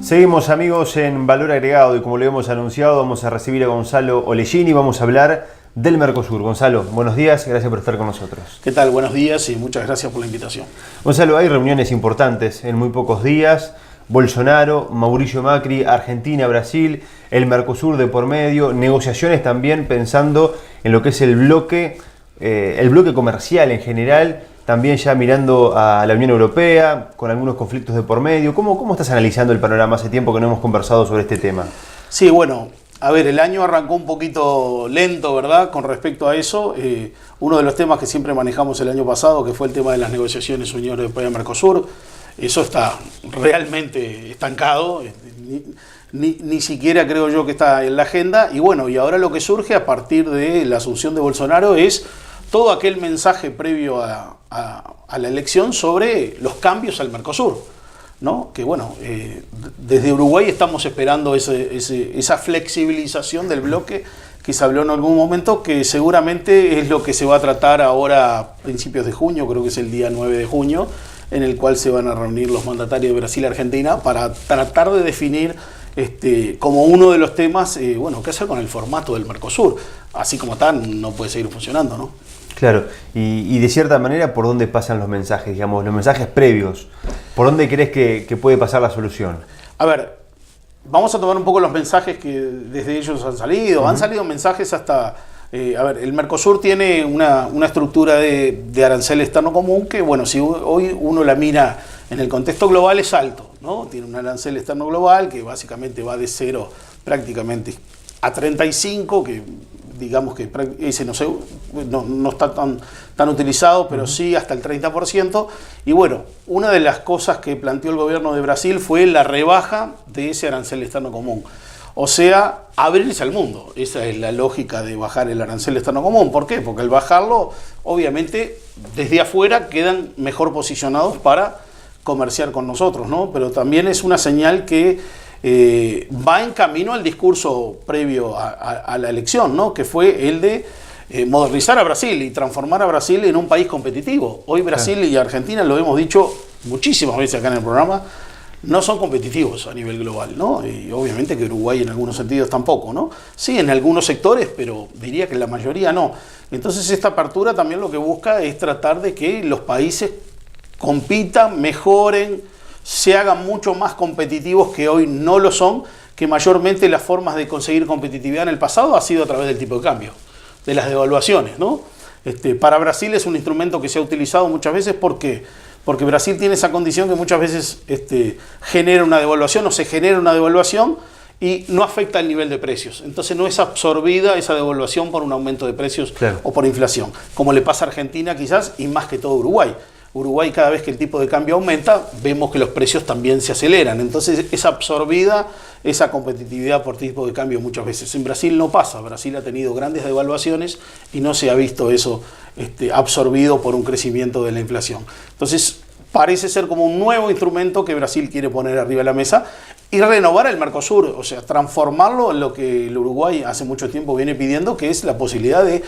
Seguimos, amigos, en Valor Agregado y como lo hemos anunciado vamos a recibir a Gonzalo Ollesini y vamos a hablar del Mercosur. Gonzalo, buenos días, gracias por estar con nosotros. ¿Qué tal? Buenos días y muchas gracias por la invitación. Gonzalo, hay reuniones importantes en muy pocos días. Bolsonaro, Mauricio Macri, Argentina, Brasil, el Mercosur de por medio, negociaciones también pensando en lo que es el bloque comercial en general, también ya mirando a la Unión Europea, con algunos conflictos de por medio. ¿Cómo estás analizando el panorama? Hace tiempo que no hemos conversado sobre este tema. Sí, bueno, a ver, el año arrancó un poquito lento, ¿verdad? Con respecto a eso, uno de los temas que siempre manejamos el año pasado, que fue el tema de las negociaciones Unión Europea-Mercosur, eso está realmente estancado, ni siquiera creo yo que está en la agenda. Y bueno, y ahora lo que surge a partir de la asunción de Bolsonaro es todo aquel mensaje previo a la elección sobre los cambios al Mercosur, ¿no? Que bueno, desde Uruguay estamos esperando esa flexibilización del bloque que se habló en algún momento, que seguramente es lo que se va a tratar ahora a principios de junio, creo que es el día 9 de junio, en el cual se van a reunir los mandatarios de Brasil y Argentina para tratar de definir como uno de los temas, qué hacer con el formato del Mercosur. Así como tal, no puede seguir funcionando, ¿no? Claro, y de cierta manera, ¿por dónde pasan los mensajes, digamos, los mensajes previos? ¿Por dónde crees que puede pasar la solución? A ver, vamos a tomar un poco los mensajes que desde ellos han salido. Han salido mensajes hasta... el Mercosur tiene una estructura de arancel externo común que, bueno, si hoy uno la mira en el contexto global es alto, ¿no? Tiene un arancel externo global que básicamente va de 0 prácticamente a 35, que digamos que ese no está tan utilizado, pero sí hasta el 30%. Y bueno, una de las cosas que planteó el gobierno de Brasil fue la rebaja de ese arancel externo común. O sea, abrirse al mundo. Esa es la lógica de bajar el arancel externo común. ¿Por qué? Porque al bajarlo, obviamente, desde afuera quedan mejor posicionados para comerciar con nosotros, ¿no? Pero también es una señal que va en camino al discurso previo a la elección, ¿no? Que fue el de modernizar a Brasil y transformar a Brasil en un país competitivo. Hoy Brasil y Argentina, lo hemos dicho muchísimas veces acá en el programa, no son competitivos a nivel global, ¿no? Y obviamente que Uruguay en algunos sentidos tampoco, ¿no? Sí, en algunos sectores, pero diría que en la mayoría no. Entonces esta apertura también lo que busca es tratar de que los países compitan, mejoren, se hagan mucho más competitivos, que hoy no lo son, que mayormente las formas de conseguir competitividad en el pasado ha sido a través del tipo de cambio, de las devaluaciones, ¿no? Para Brasil es un instrumento que se ha utilizado muchas veces porque Brasil tiene esa condición que muchas veces genera una devaluación o se genera una devaluación y no afecta el nivel de precios. Entonces no es absorbida esa devaluación por un aumento de precios, claro, o por inflación, como le pasa a Argentina quizás y más que todo a Uruguay. Uruguay, cada vez que el tipo de cambio aumenta, vemos que los precios también se aceleran. Entonces es absorbida esa competitividad por tipo de cambio muchas veces. En Brasil no pasa. Brasil ha tenido grandes devaluaciones y no se ha visto eso absorbido por un crecimiento de la inflación. Entonces parece ser como un nuevo instrumento que Brasil quiere poner arriba de la mesa y renovar el Mercosur, o sea, transformarlo en lo que el Uruguay hace mucho tiempo viene pidiendo, que es la posibilidad de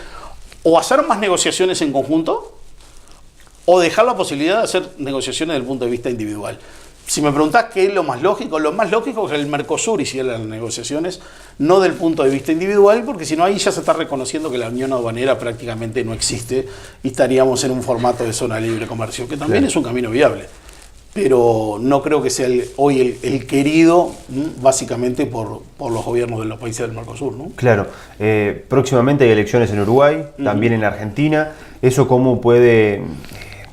o hacer más negociaciones en conjunto, o dejar la posibilidad de hacer negociaciones desde el punto de vista individual. Si me preguntás qué es lo más lógico es que el Mercosur hiciera las negociaciones, no del punto de vista individual, porque si no ahí ya se está reconociendo que la unión aduanera prácticamente no existe y estaríamos en un formato de zona de libre comercio, que también es un camino viable. Pero no creo que sea hoy el querido, básicamente por los gobiernos de los países del Mercosur, ¿no? Claro. Próximamente hay elecciones en Uruguay, también en Argentina. ¿Eso cómo puede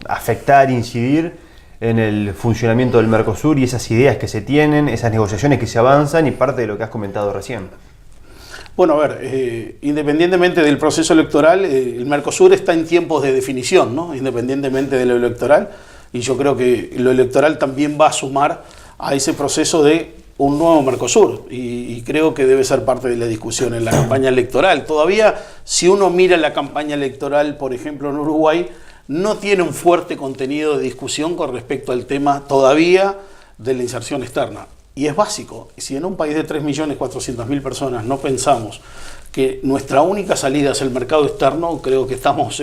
afectar, incidir en el funcionamiento del Mercosur y esas ideas que se tienen, esas negociaciones que se avanzan y parte de lo que has comentado recién? Bueno, a ver, independientemente del proceso electoral, el Mercosur está en tiempos de definición, ¿no? Independientemente de lo electoral, y yo creo que lo electoral también va a sumar a ese proceso de un nuevo Mercosur, y creo que debe ser parte de la discusión en la campaña electoral. Todavía, si uno mira la campaña electoral, por ejemplo, en Uruguay, no tiene un fuerte contenido de discusión con respecto al tema todavía de la inserción externa. Y es básico. Si en un país de 3.400.000 personas no pensamos que nuestra única salida es el mercado externo, creo que estamos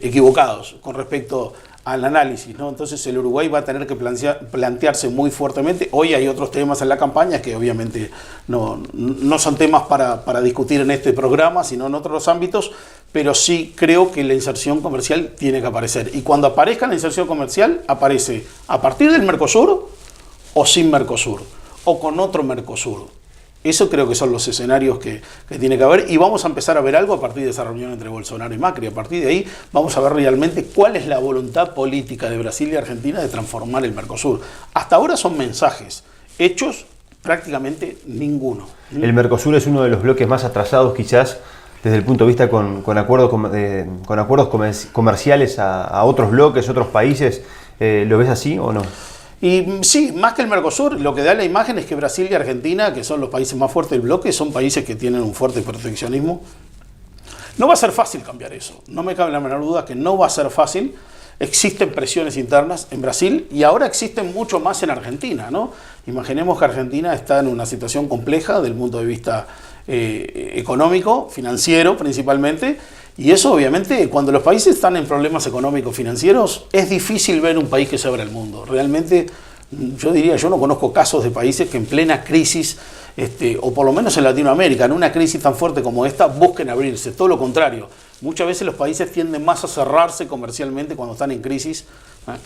equivocados con respecto al análisis, ¿no? Entonces el Uruguay va a tener que plantearse muy fuertemente. Hoy hay otros temas en la campaña que obviamente no son temas para discutir en este programa, sino en otros ámbitos, pero sí creo que la inserción comercial tiene que aparecer. Y cuando aparezca la inserción comercial, aparece a partir del Mercosur o sin Mercosur, o con otro Mercosur. Eso creo que son los escenarios que tiene que haber, y vamos a empezar a ver algo a partir de esa reunión entre Bolsonaro y Macri. A partir de ahí vamos a ver realmente cuál es la voluntad política de Brasil y Argentina de transformar el Mercosur. Hasta ahora son mensajes, hechos prácticamente ninguno. El Mercosur es uno de los bloques más atrasados quizás desde el punto de vista con acuerdos comerciales a otros bloques, otros países. ¿Lo ves así o no? Y sí, más que el Mercosur, lo que da la imagen es que Brasil y Argentina, que son los países más fuertes del bloque, son países que tienen un fuerte proteccionismo. No va a ser fácil cambiar eso, no me cabe la menor duda que no va a ser fácil. Existen presiones internas en Brasil y ahora existen mucho más en Argentina, ¿no? Imaginemos que Argentina está en una situación compleja desde el punto de vista económico, financiero principalmente, y eso obviamente cuando los países están en problemas económicos financieros es difícil ver un país que se abra al mundo. Realmente yo diría, yo no conozco casos de países que en plena crisis, o por lo menos en Latinoamérica, en una crisis tan fuerte como esta, busquen abrirse. Todo lo contrario, muchas veces los países tienden más a cerrarse comercialmente cuando están en crisis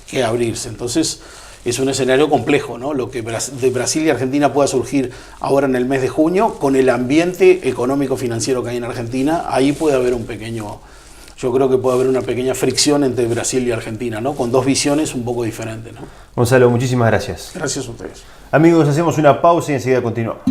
que a abrirse. Entonces es un escenario complejo, ¿no? Lo que de Brasil y Argentina pueda surgir ahora en el mes de junio, con el ambiente económico-financiero que hay en Argentina, ahí puede haber yo creo que puede haber una pequeña fricción entre Brasil y Argentina, ¿no? Con dos visiones un poco diferentes, ¿no? Gonzalo, muchísimas gracias. Gracias a ustedes. Amigos, hacemos una pausa y enseguida continuamos.